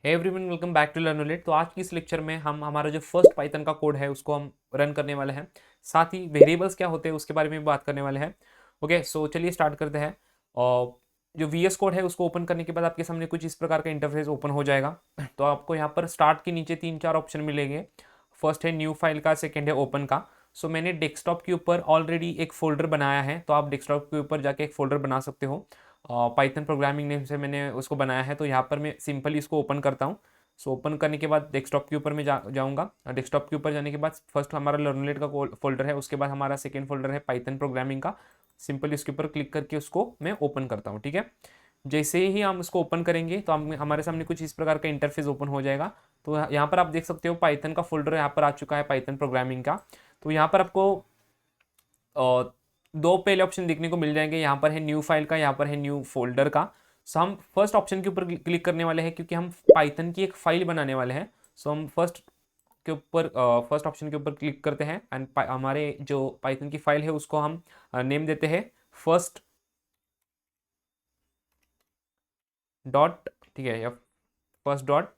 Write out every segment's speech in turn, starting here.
Hey everyone, welcome back to Learnolet. तो आज की इस लेक्चर में हम हमारा जो फर्स्ट पाइथन का कोड है उसको हम रन करने वाले हैं। साथ ही वेरिएबल्स क्या होते हैं उसके बारे में भी बात करने वाले हैं। ओके, सो चलिए स्टार्ट करते हैं। और जो वीएस कोड है उसको ओपन करने के बाद आपके सामने कुछ इस प्रकार का इंटरफेस ओपन हो जाएगा। तो आपको यहाँ पर स्टार्ट के नीचे 3-4 ऑप्शन मिलेंगे। फर्स्ट है न्यू फाइल का, सेकेंड है ओपन का। सो मैंने डेस्कटॉप के ऊपर ऑलरेडी एक फोल्डर बनाया है, तो आप डेस्कटॉप के ऊपर जाके एक फोल्डर बना सकते हो। पाइथन प्रोग्रामिंग नेम से मैंने उसको बनाया है। तो यहाँ पर मैं सिंपली इसको ओपन करता हूँ। सो ओपन करने के बाद डेस्कटॉप के ऊपर मैं जाऊँगा। डेस्कटॉप के ऊपर जाने के बाद फर्स्ट हमारा लर्नलेट का फोल्डर है, उसके बाद हमारा सेकेंड फोल्डर है पाइथन प्रोग्रामिंग का। सिंपली उसके ऊपर क्लिक करके उसको मैं ओपन करता हूँ। ठीक है, जैसे ही हम उसको ओपन करेंगे तो हमारे सामने कुछ इस प्रकार का इंटरफेस ओपन हो जाएगा। तो यहाँ पर आप देख सकते हो पाइथन का फोल्डर यहाँ पर आ चुका है, पाइथन प्रोग्रामिंग का। तो यहाँ पर आपको दो पहले ऑप्शन देखने को मिल जाएंगे। यहाँ पर है न्यू फाइल का, यहाँ पर है न्यू फोल्डर का। सो हम फर्स्ट ऑप्शन के ऊपर क्लिक करने वाले हैं क्योंकि हम पाइथन की एक फाइल बनाने वाले हैं। सो हम फर्स्ट ऑप्शन के ऊपर क्लिक करते हैं एंड हमारे जो पाइथन की फाइल है उसको हम नेम देते हैं फर्स्ट डॉट, ठीक है, या फर्स्ट डॉट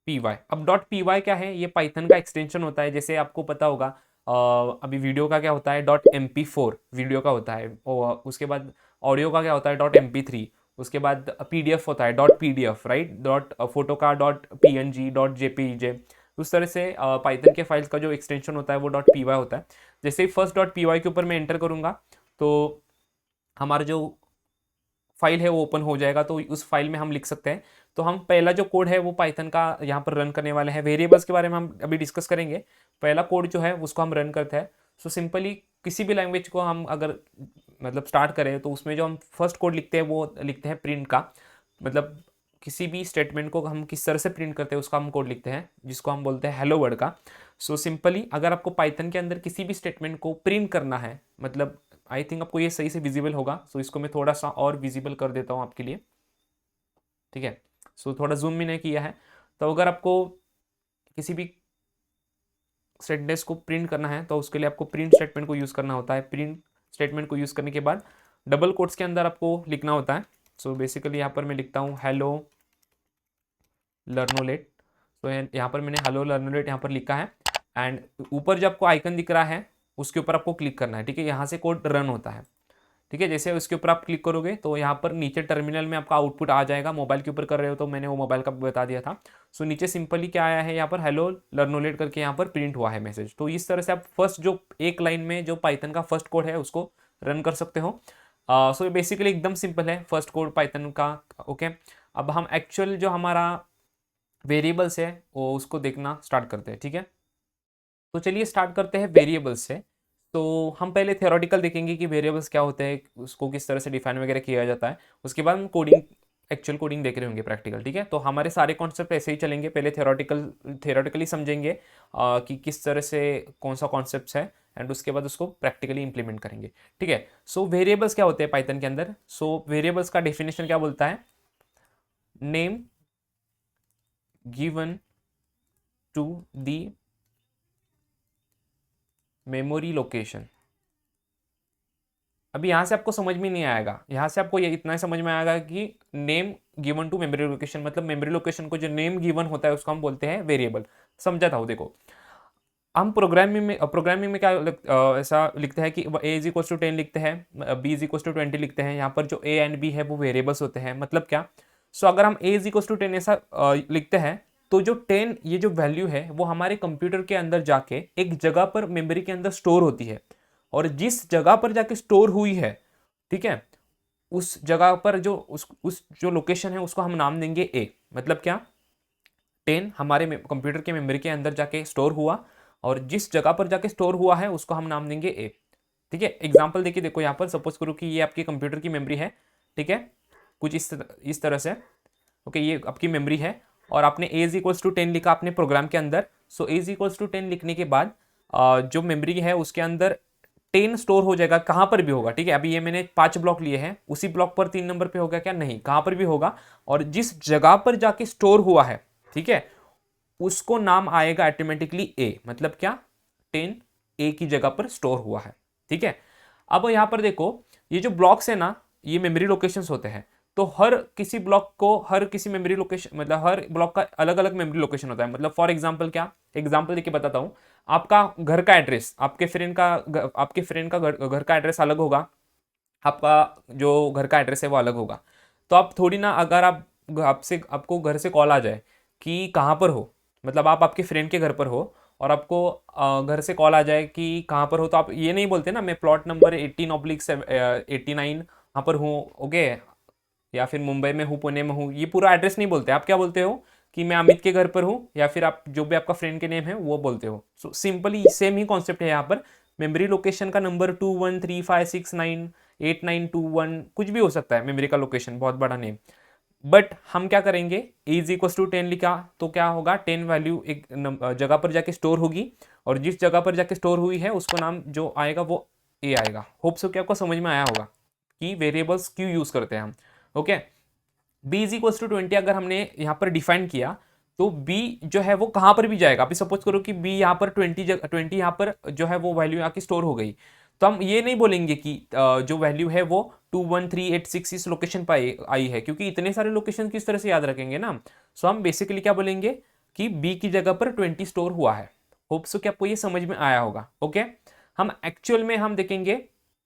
पी वाई। अब डॉट पी वाई क्या है? ये पाइथन का एक्सटेंशन होता है। जैसे आपको पता होगा अभी वीडियो का क्या होता है, dot M P four video का होता है। और उसके बाद ऑडियो का क्या होता है, डॉट एम पी थ्री। उसके बाद पी डी एफ होता है, dot P D F, right. Dot photo का dot P N G, dot J P J. उस तरह से पाइथन के फाइल्स का जो एक्सटेंशन होता है वो डॉट पी वाई होता है। जैसे ही फर्स्ट डॉट पी वाई के ऊपर मैं एंटर करूँगा तो हमारा जो फाइल है वो ओपन हो जाएगा। तो उस फाइल में हम लिख सकते हैं। तो हम पहला जो कोड है वो पाइथन का यहाँ पर रन करने वाले हैं। वेरिएबल्स के बारे में हम अभी डिस्कस करेंगे। पहला कोड जो है उसको हम रन करते हैं। सो सिंपली किसी भी लैंग्वेज को हम अगर मतलब स्टार्ट करें तो उसमें जो हम फर्स्ट कोड लिखते हैं वो लिखते हैं प्रिंट का। मतलब किसी भी स्टेटमेंट को हम किस तरह से प्रिंट करते हैं उसका हम कोड लिखते हैं, जिसको हम बोलते हैं हेलो वर्ड का। सो सिंपली अगर आपको पाइथन के अंदर किसी भी स्टेटमेंट को प्रिंट करना है, मतलब आई थिंक आपको ये सही से विजिबल होगा। सो इसको मैं थोड़ा सा और विजिबल कर देता हूँ आपके लिए। ठीक है, सो थोड़ा जूम मैंने किया है। तो अगर आपको किसी भी सेंटेंस को प्रिंट करना है तो उसके लिए आपको प्रिंट स्टेटमेंट को यूज़ करना होता है। प्रिंट स्टेटमेंट को यूज़ करने के बाद डबल कोट्स के अंदर आपको लिखना होता है। सो बेसिकली यहाँ पर मैं लिखता हूँ हेलो लर्नोलेट। तो यहाँ पर मैंने हेलो लर्नोलेट यहाँ पर लिखा है। एंड ऊपर जो आपको आइकन दिख रहा है उसके ऊपर आपको क्लिक करना है। ठीक है, यहाँ से कोड रन होता है। ठीक है, जैसे उसके ऊपर आप क्लिक करोगे तो यहाँ पर नीचे टर्मिनल में आपका आउटपुट आ जाएगा। मोबाइल के ऊपर कर रहे हो तो मैंने वो मोबाइल का बता दिया था। सो नीचे सिंपली क्या आया है, यहाँ पर हेलो लर्नोलेट करके यहाँ पर प्रिंट हुआ है मैसेज। तो इस तरह से आप फर्स्ट जो एक लाइन में जो पाइथन का फर्स्ट कोड है उसको रन कर सकते हो। सो बेसिकली एकदम सिंपल है फर्स्ट कोड पाइथन का। ओके, अब हम एक्चुअल जो हमारा वेरिएबल्स है वो उसको देखना स्टार्ट करते हैं। ठीक है, तो चलिए स्टार्ट करते हैं वेरिएबल्स से। तो हम पहले थ्योरेटिकल देखेंगे कि वेरिएबल्स क्या होते हैं, उसको किस तरह से डिफाइन वगैरह किया जाता है। उसके बाद हम कोडिंग, एक्चुअल कोडिंग देख रहे होंगे प्रैक्टिकल। ठीक है, तो हमारे सारे कॉन्सेप्ट ऐसे ही चलेंगे। पहले थ्योरेटिकली समझेंगे कि किस तरह से कौन सा कॉन्सेप्ट है, एंड उसके बाद उसको प्रैक्टिकली इंप्लीमेंट करेंगे। ठीक है, सो वेरिएबल्स क्या होते हैं पाइथन के अंदर। सो वेरिएबल्स का डेफिनेशन क्या बोलता है, name given to the memory location. अभी यहाँ से आपको समझ में नहीं आएगा, यहाँ से आपको ये इतना ही समझ में आएगा कि name given to memory location, मतलब मेमोरी लोकेशन को जो नेम गिवन होता है उसको हम बोलते हैं वेरिएबल। समझा था वो? देखो हम प्रोग्रामिंग में क्या ऐसा लिखते हैं कि ए इज इक्वल टू 10 लिखते हैं, बी इज इक्वल टू 20 लिखते हैं। यहाँ पर जो ए एंड बी है वो वेरिएबल्स होते हैं। मतलब क्या? सो अगर हम ए इज इक्वल टू 10 ऐसा लिखते हैं तो जो 10 ये जो वैल्यू है वो हमारे कंप्यूटर के अंदर जाके एक जगह पर मेमोरी के अंदर स्टोर होती है। और जिस जगह पर जाके स्टोर हुई है, ठीक है, उस जगह पर जो उस जो लोकेशन है उसको हम नाम देंगे ए। मतलब क्या? 10 हमारे कंप्यूटर के मेमोरी के अंदर जाके स्टोर हुआ और जिस जगह पर जाके स्टोर हुआ है उसको हम नाम देंगे ए। ठीक है, एग्जांपल देखिए, देखो यहाँ पर सपोज करो कि ये आपके कंप्यूटर की मेमोरी है। ठीक है, कुछ इस तरह से। ओके, ये आपकी मेमोरी है और आपने ए इज इक्वल्स टू 10 लिखा अपने प्रोग्राम के अंदर। सो ए इज इक्वल्स टू 10 लिखने के बाद जो मेमोरी है उसके अंदर 10 स्टोर हो जाएगा, कहाँ पर भी होगा। ठीक है, अभी ये मैंने 5 ब्लॉक लिए हैं, उसी ब्लॉक पर 3 नंबर पे होगा क्या? नहीं, कहाँ पर भी होगा। और जिस जगह पर जाके स्टोर हुआ है, ठीक है, उसको नाम आएगा ऑटोमेटिकली ए। मतलब क्या? 10 ए की जगह पर स्टोर हुआ है। ठीक है, अब यहाँ पर देखो ये जो ब्लॉक्स है ना, ये मेमोरी लोकेशंस होते हैं। तो हर किसी ब्लॉक को हर किसी मेमोरी लोकेशन, मतलब हर ब्लॉक का अलग अलग मेमोरी लोकेशन होता है। मतलब फॉर एग्जांपल, क्या एग्जांपल देके बताता हूँ। आपका घर का एड्रेस, आपके फ्रेंड का घर का एड्रेस अलग होगा, आपका जो घर का एड्रेस है वो अलग होगा। तो आप थोड़ी ना, अगर आपसे आपको घर से कॉल आ जाए कि कहाँ पर हो, मतलब आप आपके फ्रेंड के घर पर हो और आपको घर से कॉल आ जाए कि कहाँ पर हो, तो आप ये नहीं बोलते ना मैं प्लॉट नंबर 18/89 वहाँ पर हूँ, ओके, या फिर मुंबई में हूँ, पुणे में हूँ, ये पूरा एड्रेस नहीं बोलते। आप क्या बोलते हो कि मैं अमित के घर पर हूँ, या फिर आप जो भी आपका फ्रेंड के नेम है वो बोलते हो। सो सिंपली सेम ही कॉन्सेप्ट है यहाँ पर। मेमोरी लोकेशन का नंबर 2135698921 कुछ भी हो सकता है, मेमोरी का लोकेशन बहुत बड़ा नेम। बट हम क्या करेंगे, ए इज इक्वल टू 10 लिखा तो क्या होगा, 10 वैल्यू एक जगह पर जाके स्टोर होगी, और जिस जगह पर जाके स्टोर हुई है उसको नाम जो आएगा वो ए आएगा। होप सो कि आपको समझ में आया होगा कि वेरिएबल्स क्यों यूज करते हैं हम। Okay, b is equal to 20 अगर हमने यहाँ पर डिफाइन किया, तो बी जो है वो कहाँ पर भी जाएगा। अभी सपोज करो कि बी यहाँ पर 20 यहाँ पर जो है वो वैल्यू आके स्टोर हो गई, तो हम ये नहीं बोलेंगे कि जो वैल्यू है वो 21386 इस लोकेशन पर आई है, क्योंकि इतने सारे लोकेशन किस तरह से याद रखेंगे ना। सो हम बेसिकली क्या बोलेंगे कि बी की जगह पर 20 स्टोर हुआ है। होप सो कि आपको ये समझ में आया होगा। ओके, हम एक्चुअल में हम देखेंगे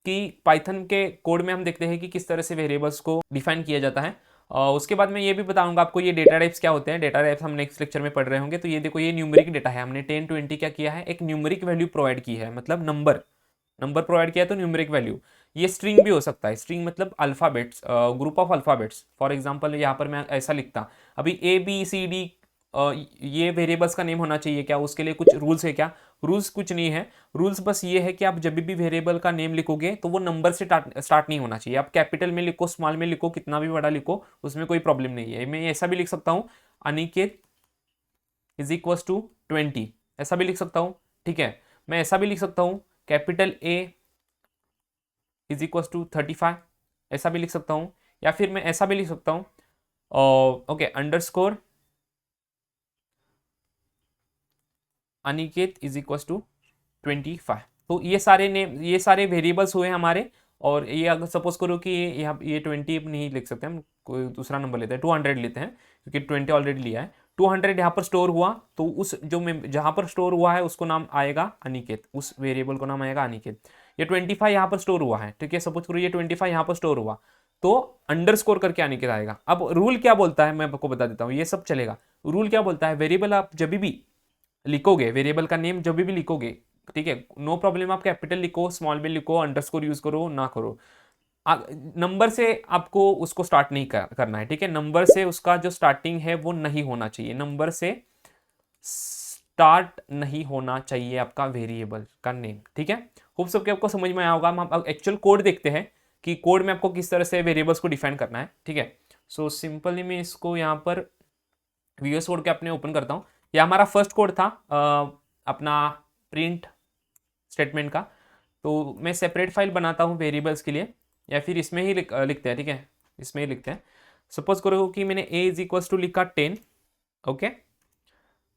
कि पाइथन के कोड में हम देखते हैं कि किस तरह से वेरिएबल्स को डिफाइन किया जाता है। उसके बाद मैं ये भी बताऊंगा आपको ये डेटा टाइप्स क्या होते हैं। डेटा टाइप्स हम नेक्स्ट लेक्चर में पढ़ रहे होंगे। तो ये देखो, ये न्यूमेरिक डेटा है, हमने 10 20 क्या किया है, एक न्यूमेरिक वैल्यू प्रोवाइड की है, मतलब नंबर नंबर प्रोवाइड किया है, तो न्यूमेरिक वैल्यू। ये स्ट्रिंग भी हो सकता है, स्ट्रिंग मतलब alphabets, group of alphabets. For example यहाँ पर मैं ऐसा लिखता, अभी ए बी सी डी, ये वेरिएबल्स का नेम होना चाहिए क्या, उसके लिए कुछ रूल्स है क्या? रूल्स कुछ नहीं है। रूल्स बस ये है कि आप जब भी वेरिएबल का नेम लिखोगे तो वो नंबर से स्टार्ट नहीं होना चाहिए। आप कैपिटल में लिखो, स्मॉल में लिखो, कितना भी बड़ा लिखो, उसमें कोई प्रॉब्लम नहीं है। मैं ऐसा भी लिख सकता हूँ, अनिकेत इज इक्वल टू 20, ऐसा भी लिख सकता हूँ। ठीक है, मैं ऐसा भी लिख सकता हूँ, capital A is equal to 35, ऐसा भी लिख सकता हूँ। या फिर मैं ऐसा भी लिख सकता हूँ, okay, underscore Aniket is equal to 25। तो ये सारे नेम, ये सारे वेरिएबल्स हुए हमारे। और ये अगर सपोज करो कि यहाँ ये 20 नहीं लिख सकते, हम कोई दूसरा नंबर लेते हैं, 200 लेते हैं, क्योंकि 20 ऑलरेडी लिया है। 200 यहाँ पर स्टोर हुआ, तो उस जो जहाँ पर स्टोर हुआ है उसको नाम आएगा अनिकेत, उस वेरिएबल को नाम आएगा अनिकेत। ये 25 यहाँ पर स्टोर हुआ है, ठीक है, सपोज करो ये 25 यहाँ पर स्टोर हुआ, तो अंडरस्कोर करके अनिकेत आएगा। अब रूल क्या बोलता है मैं आपको बता देता हूँ, ये सब चलेगा। रूल क्या बोलता है, वेरिएबल आप जब भी लिखोगे, वेरिएबल का नेम जब भी लिखोगे, ठीक है, नो प्रॉब्लम, आप कैपिटल लिखो, स्मॉल में लिखो, अंडरस्कोर यूज करो ना करो, नंबर से आपको उसको स्टार्ट नहीं करना है। ठीक है, नंबर से उसका जो स्टार्टिंग है वो नहीं होना चाहिए, नंबर से स्टार्ट नहीं होना चाहिए आपका वेरिएबल का नेम। ठीक है, होप सबके आपको समझ में आया होगा। हम एक्चुअल कोड देखते हैं कि कोड में आपको किस तरह से वेरिएबल्स को डिफाइन करना है। ठीक है, सो सिंपली मैं इसको यहाँ पर वीएस कोड के अपने ओपन करता हूँ। यह हमारा फर्स्ट कोड था अपना प्रिंट स्टेटमेंट का। तो मैं सेपरेट फाइल बनाता हूँ वेरिएबल्स के लिए, या फिर इसमें ही लिखते हैं। ठीक है, इसमें ही लिखते हैं। सपोज करो कि मैंने a इज इक्वल टू लिखा 10, okay,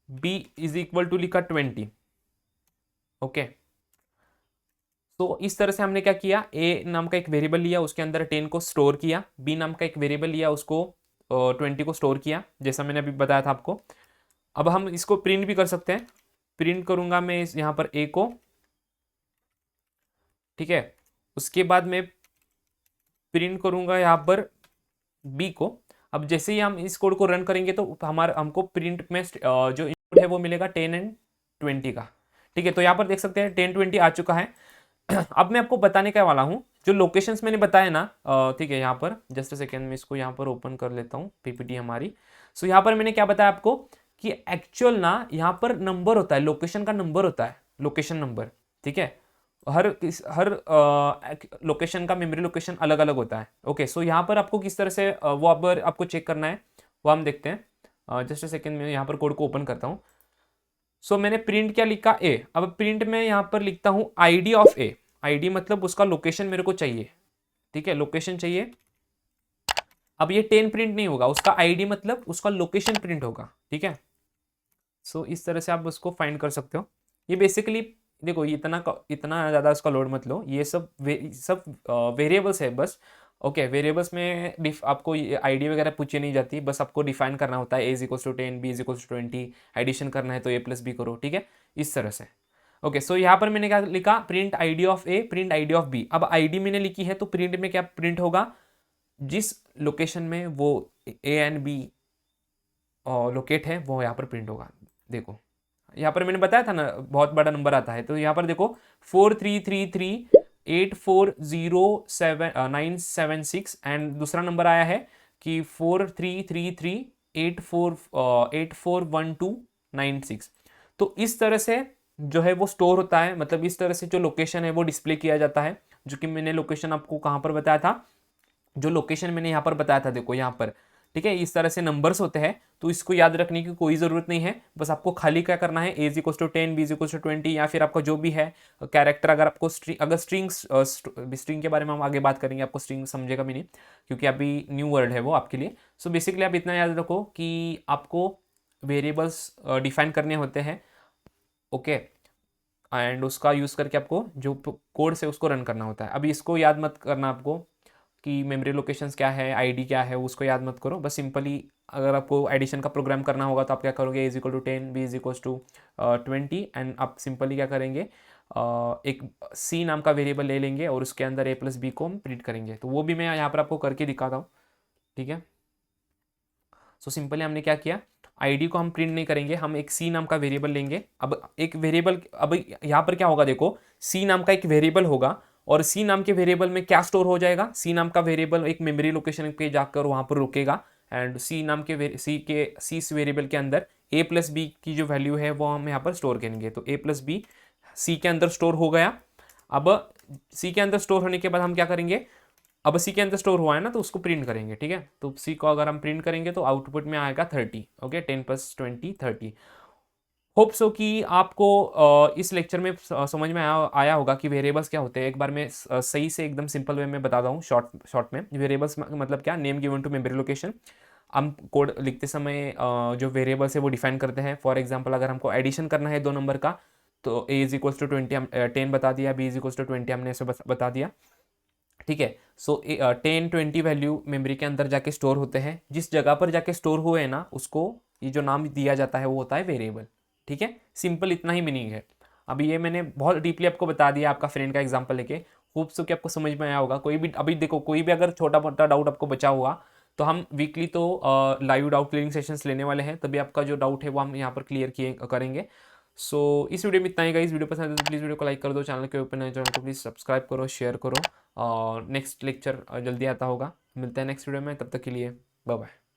b is equal to लिखा 20, ओके। तो इस तरह से हमने क्या किया, a नाम का एक वेरिएबल लिया, उसके अंदर 10 को स्टोर किया, b नाम का एक वेरिएबल लिया, उसको 20 को स्टोर किया, जैसा मैंने अभी बताया था आपको। अब हम इसको प्रिंट भी कर सकते हैं। प्रिंट करूंगा मैं यहाँ पर a को, ठीक है, उसके बाद मैं प्रिंट करूंगा यहाँ पर b को। अब जैसे ही हम इस कोड को रन करेंगे तो हमको प्रिंट में जो इनपुट है वो मिलेगा 10 एंड 20 का। ठीक है, तो यहाँ पर देख सकते हैं 10 20 आ चुका है। अब मैं आपको बताने का वाला हूँ जो लोकेशंस मैंने बताया ना, ठीक है, यहाँ पर जस्ट सेकेंड में इसको यहाँ पर ओपन कर लेता हूँ, पीपीटी हमारी। सो यहाँ पर मैंने क्या बताया आपको कि एक्चुअल ना यहाँ पर नंबर होता है, लोकेशन का नंबर होता है, लोकेशन नंबर। ठीक है, हर लोकेशन का मेमोरी लोकेशन अलग अलग होता है। ओके, सो यहाँ पर आपको किस तरह से वो आपको चेक करना है वो हम देखते हैं। जस्ट सेकेंड में यहाँ पर कोड को ओपन करता हूँ। सो मैंने प्रिंट क्या लिखा, ए। अब प्रिंट में यहाँ पर लिखता हूँ आईडी ऑफ ए। आईडी मतलब उसका लोकेशन मेरे को चाहिए। ठीक है, लोकेशन चाहिए। अब ये 10 प्रिंट नहीं होगा, उसका आईडी मतलब उसका लोकेशन प्रिंट होगा। ठीक है, सो इस तरह से आप उसको फाइंड कर सकते हो। ये बेसिकली देखो, इतना ज़्यादा उसका लोड मत लो, ये सब सब वेरिएबल्स है बस। ओके, वेरिएबल्स में आपको आईडी वगैरह पूछी नहीं जाती, बस आपको डिफाइन करना होता है, a=10, b=20, एडिशन करना है तो a+b करो, ठीक है, इस तरह से। ओके, सो यहाँ पर मैंने क्या लिखा, print ID of A, print ID of B. अब आईडी मैंने लिखी है तो प्रिंट में क्या प्रिंट होगा, जिस लोकेशन में वो ए एंड बी लोकेट है वो यहाँ पर प्रिंट होगा। देखो यहाँ पर मैंने बताया था ना बहुत बड़ा नंबर आता है, तो यहाँ पर देखो 4333840976 एंड दूसरा नंबर आया है कि 4333841296। तो इस तरह से जो है वो स्टोर होता है, मतलब इस तरह से जो लोकेशन है वो डिस्प्ले किया जाता है, जो कि मैंने लोकेशन आपको कहाँ पर बताया था, जो लोकेशन मैंने यहाँ पर बताया था, देखो यहाँ पर, ठीक है, इस तरह से नंबर्स होते हैं, तो इसको याद रखने की कोई ज़रूरत नहीं है, बस आपको खाली क्या करना है, a=10, b=20, या फिर आपका जो भी है कैरेक्टर, अगर आपको अगर स्ट्रिंग के बारे में हम आगे बात करेंगे, आपको स्ट्रिंग समझेगा भी नहीं क्योंकि अभी न्यू वर्ड है वो आपके लिए। सो बेसिकली आप इतना याद रखो कि आपको वेरिएबल्स डिफाइन करने होते हैं, ओके, एंड उसका यूज़ करके आपको जो कोड से उसको रन करना होता है। अभी इसको याद मत करना आपको कि मेमोरी लोकेशंस क्या है, आईडी क्या है, उसको याद मत करो, बस सिंपली अगर आपको एडिशन का प्रोग्राम करना होगा तो आप क्या करोगे, a=10, b=20 एंड आप सिंपली क्या करेंगे, एक c नाम का वेरिएबल ले लेंगे और उसके अंदर a+b को हम प्रिंट करेंगे, तो वो भी मैं यहाँ पर आपको करके दिखाता हूँ, ठीक है। सो सिंपली हमने क्या किया, आईडी को हम प्रिंट नहीं करेंगे, हम एक सी नाम का वेरिएबल लेंगे। अब एक वेरिएबल, अब यहाँ पर क्या होगा, देखो सी नाम का एक वेरिएबल होगा और सी नाम के वेरिएबल में क्या स्टोर हो जाएगा, सी नाम का वेरिएबल एक मेमोरी लोकेशन पे जाकर वहाँ पर रुकेगा एंड सी नाम के सी वेरिएबल के अंदर a+b की जो वैल्यू है वो हम यहाँ पर स्टोर करेंगे। तो a+b सी के अंदर स्टोर हो गया। अब सी के अंदर स्टोर होने के बाद हम क्या करेंगे, अब सी के अंदर स्टोर हुआ है ना तो उसको प्रिंट करेंगे, ठीक है। तो सी को अगर हम प्रिंट करेंगे तो आउटपुट में आएगा 30, ओके, 10 + 20 30। होप सो कि आपको इस लेक्चर में समझ में आया होगा कि वेरिएबल्स क्या होते हैं। एक बार मैं सही से एकदम सिंपल वे में बताता हूँ, शॉर्ट में। वेरिएबल्स मतलब क्या, name given to memory location. हम कोड लिखते समय जो वेरिएबल्स है वो डिफाइन करते हैं। फॉर एग्जांपल अगर हमको एडिशन करना है दो नंबर का तो a=20 हम 10 बता दिया, b=20 हमने ऐसे बता दिया, ठीक है। सो 10-20 वैल्यू मेमोरी के अंदर जाके स्टोर होते हैं, जिस जगह पर जाके स्टोर हुए हैं ना उसको ये जो नाम दिया जाता है वो होता है वेरिएबल, ठीक है। सिंपल इतना ही मीनिंग है। अभी ये मैंने बहुत डीपली आपको बता दिया आपका फ्रेंड का एग्जांपल लेके, होप सो कि आपको समझ में आया होगा। कोई भी अभी देखो, कोई भी अगर छोटा मोटा डाउट आपको बचा हुआ तो हम वीकली तो लाइव डाउट क्लियरिंग सेशंस लेने वाले हैं, तभी आपका जो डाउट है वो हम यहाँ पर क्लियर किए करेंगे। सो इस वीडियो में इतना ही गाइस। वीडियो पसंद है तो प्लीज़ वीडियो को लाइक कर दो, चैनल के ऊपर नए चैनल को प्लीज़ सब्सक्राइब करो, शेयर करो और नेक्स्ट लेक्चर जल्दी आता होगा। मिलते हैं नेक्स्ट वीडियो में, तब तक के लिए बाय बाय।